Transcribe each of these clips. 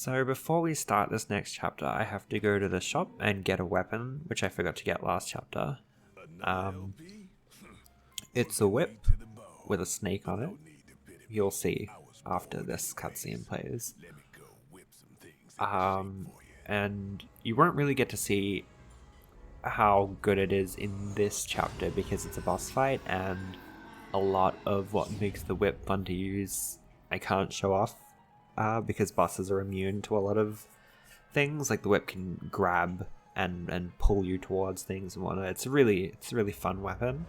So before we start this next chapter, I have to go to the shop and get a weapon, which I forgot to get last chapter. It's a whip with a snake on it. You'll see after this cutscene plays. And you won't really get to see how good it is in this chapter because it's a boss fight, and a lot of what makes the whip fun to use I can't show off because bosses are immune to a lot of things. Like the whip can grab and pull you towards things and whatnot. It's a really fun weapon,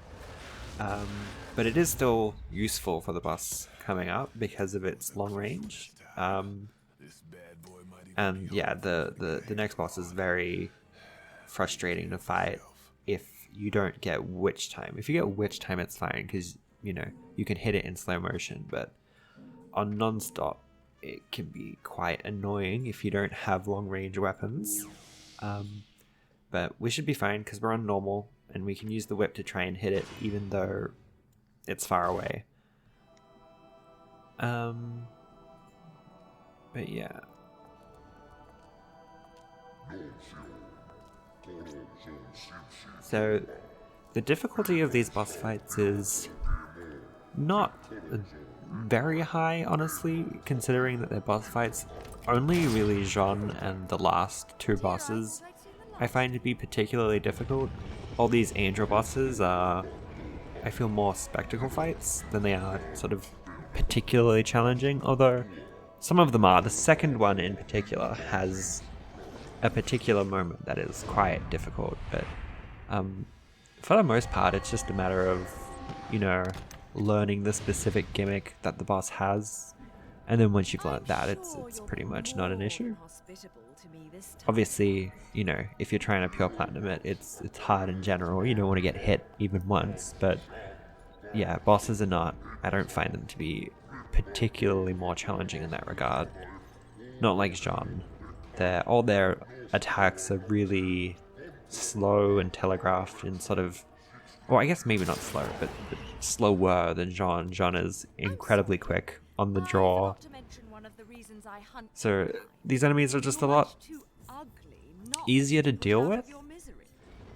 but it is still useful for the boss coming up because of its long range. And yeah, the next boss is very frustrating to fight if you don't get witch time. If you get witch time, it's fine because you can hit it in slow motion, but on non-stop it can be quite annoying if you don't have long range weapons. But we should be fine because we're on normal and we can use the whip to try and hit it even though it's far away. But yeah. So the difficulty of these boss fights is not very high, honestly, considering that they're boss fights. Only really Jean and the last two bosses I find to be particularly difficult. All these angel bosses are, I feel, more spectacle fights than they are sort of particularly challenging, although some of them are. The second one in particular has a particular moment that is quite difficult, but for the most part it's just a matter of learning the specific gimmick that the boss has, and then once you've learned that, it's pretty much not an issue. Obviously, if you're trying to pure platinum it, it's hard in general. You don't want to get hit even once, but yeah, bosses are not, I don't find them to be particularly more challenging in that regard. Not like Jean. All their attacks are really slow and telegraphed and sort of, well, I guess maybe not slow, but slower than Jean. Jean is incredibly quick on the draw. So these enemies are just a lot easier to deal with.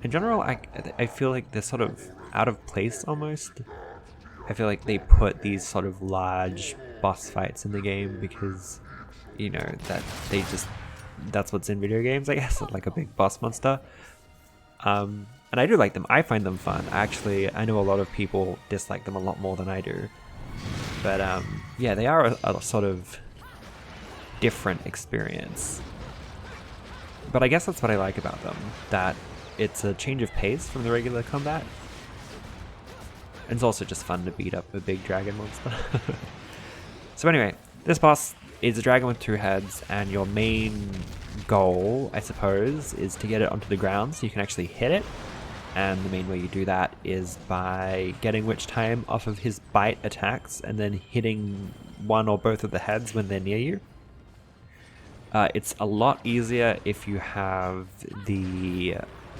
In general, I feel like they're sort of out of place almost. I feel like they put these sort of large boss fights in the game because, that that's what's in video games, I guess, like a big boss monster. And I do like them. I find them fun. Actually, I know a lot of people dislike them a lot more than I do. But yeah, they are a sort of different experience. But I guess that's what I like about them, that it's a change of pace from the regular combat. And it's also just fun to beat up a big dragon monster. So anyway, this boss is a dragon with two heads, and your main goal, I suppose, is to get it onto the ground so you can actually hit it. And the main way you do that is by getting witch time off of his bite attacks and then hitting one or both of the heads when they're near you. It's a lot easier if you have the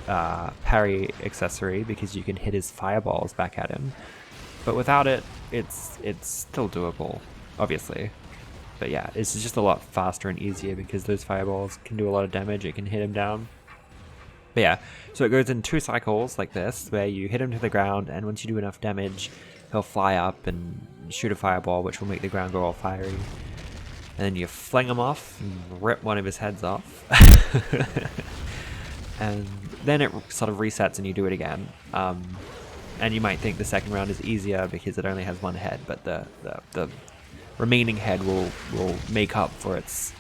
parry accessory because you can hit his fireballs back at him. But without it, it's still doable, obviously. But yeah, it's just a lot faster and easier because those fireballs can do a lot of damage. It can hit him down. But yeah, so it goes in 2 cycles like this, where you hit him to the ground, and once you do enough damage, he'll fly up and shoot a fireball, which will make the ground go all fiery. And then you fling him off and rip one of his heads off. And then it sort of resets and you do it again. And you might think the second round is easier because it only has one head, but the remaining head will make up for its,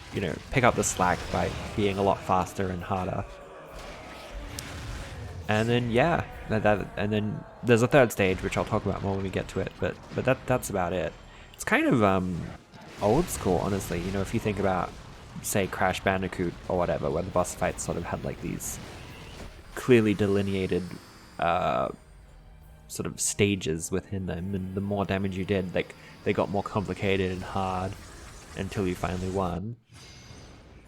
pick up the slack by being a lot faster and harder. And then yeah, and then there's a third stage which I'll talk about more when we get to it. But that's about it. It's kind of old school, honestly. If you think about, say, Crash Bandicoot or whatever, where the boss fights sort of had like these clearly delineated sort of stages within them, and the more damage you did, like, they got more complicated and hard until you finally won.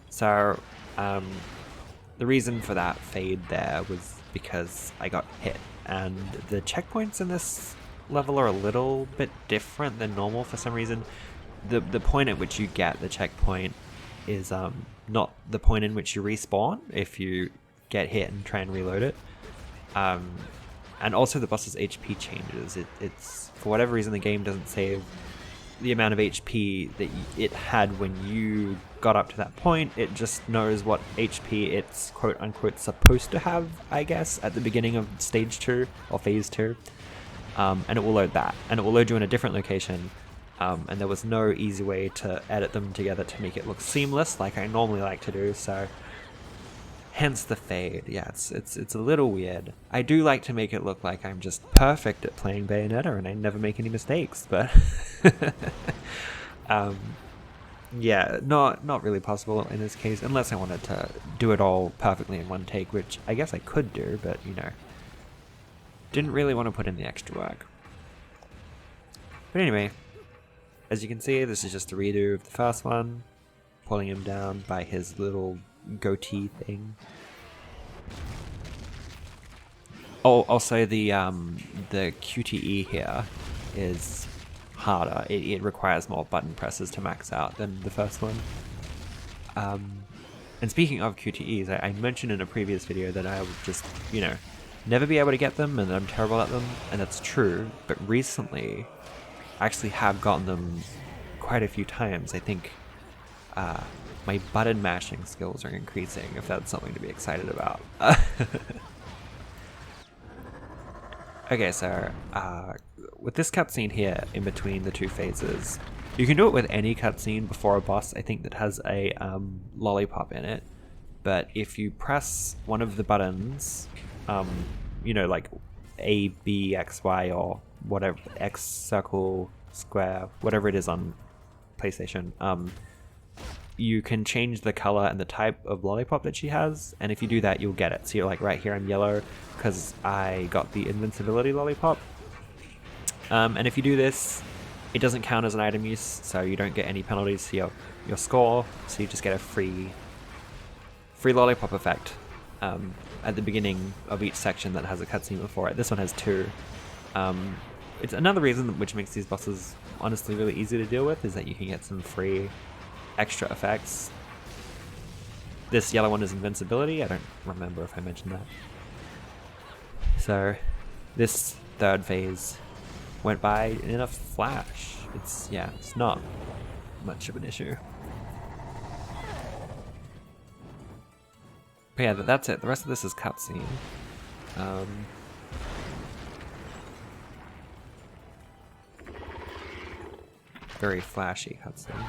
So the reason for that fade there was because I got hit, and the checkpoints in this level are a little bit different than normal for some reason. The point at which you get the checkpoint is not the point in which you respawn if you get hit and try and reload it. And also the boss's HP changes. It's for whatever reason the game doesn't save the amount of HP that it had when you got up to that point. It just knows what HP it's quote unquote supposed to have, I guess, at the beginning of stage 2 or phase 2. And it will load that, and it will load you in a different location. And there was no easy way to edit them together to make it look seamless like I normally like to do, so hence the fade. Yeah, it's a little weird. I do like to make it look like I'm just perfect at playing Bayonetta and I never make any mistakes, but yeah, not really possible in this case, unless I wanted to do it all perfectly in one take, which I guess I could do, but you know, didn't really want to put in the extra work. But anyway, as you can see, this is just a redo of the first one, pulling him down by his little goatee thing. Oh, also the QTE here is harder. It requires more button presses to max out than the first one. And speaking of QTEs, I mentioned in a previous video that I would just, you know, never be able to get them and that I'm terrible at them, and that's true, but recently I actually have gotten them quite a few times. I think my button mashing skills are increasing, if that's something to be excited about. Okay, so with this cutscene here in between the two phases, you can do it with any cutscene before a boss, I think, that has a lollipop in it. But if you press one of the buttons, you know, like A, B, X, Y, or whatever, X, circle, square, whatever it is on PlayStation, you can change the color and the type of lollipop that she has, and if you do that, you'll get it. So you're like, right here I'm yellow because I got the invincibility lollipop. And if you do this, it doesn't count as an item use, so you don't get any penalties to your score, so you just get a free lollipop effect at the beginning of each section that has a cutscene before it. This one has 2. It's another reason which makes these bosses honestly really easy to deal with, is that you can get some free extra effects. This yellow one is invincibility. I don't remember if I mentioned that. So this third phase went by in a flash. It's not much of an issue. But yeah, that's it. The rest of this is cutscene. Very flashy cutscene.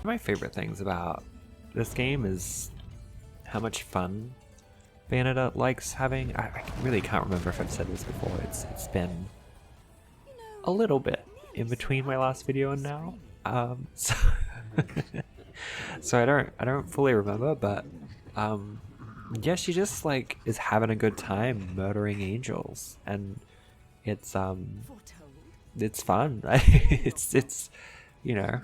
One of my favorite things about this game is how much fun Bayonetta likes having. I really can't remember if I've said this before. It's been a little bit in between my last video and now, so, so I don't fully remember, but yeah, she just like is having a good time murdering angels, and it's fun, right? it's you know,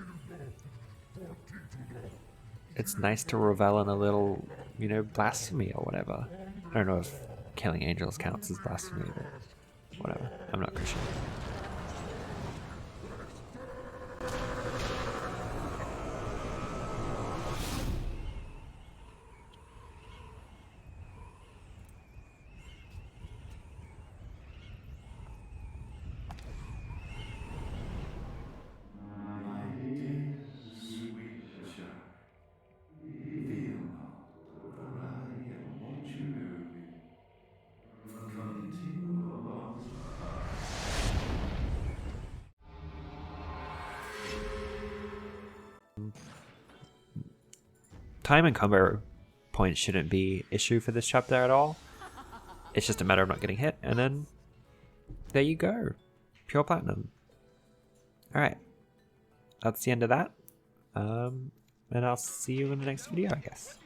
it's nice to revel in a little, you know, blasphemy or whatever. I don't know if killing angels counts as blasphemy, but whatever. I'm not Christian. Time and combo points shouldn't be issue for this chapter at all. It's just a matter of not getting hit, and then there you go. Pure platinum. Alright. That's the end of that. And I'll see you in the next video, I guess.